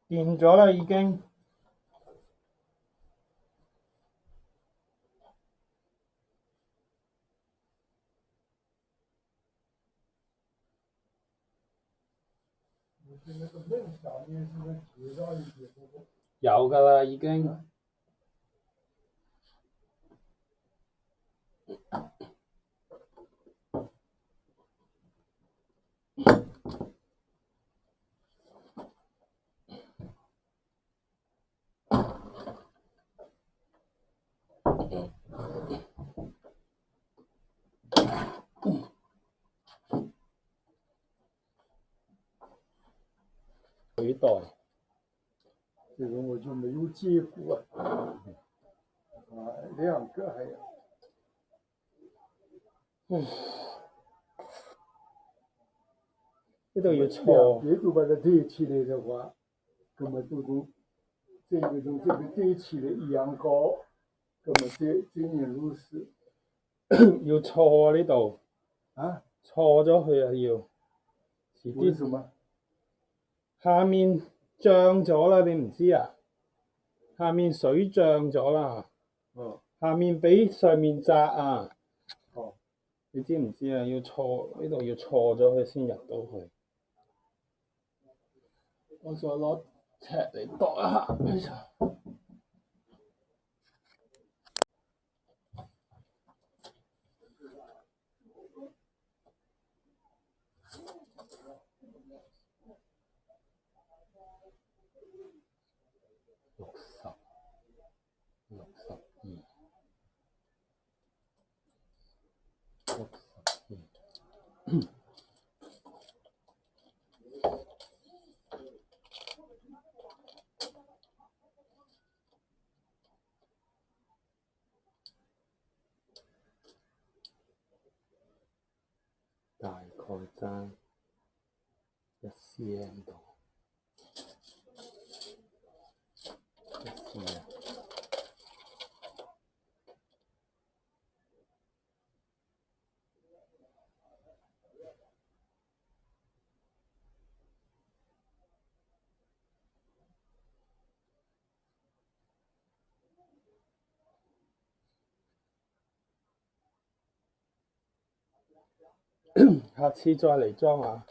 電咗啦已經。有㗎啦已經。取代。这个我就没有接过啊，2个还要。呢度要錯。别都把它对起来的话，那么都这个跟这个对起来一样高，那么这年路是要錯呢度。啊？錯咗佢啊要。為什麼？下面漲咗啦，你唔知啊？下面水漲咗啦。下面比上面窄啊。你知唔知啊？要錯呢度要錯咗佢先入到去。我再攞尺嚟度一下。大概爭1cm 度，1cm。下次再嚟裝啊！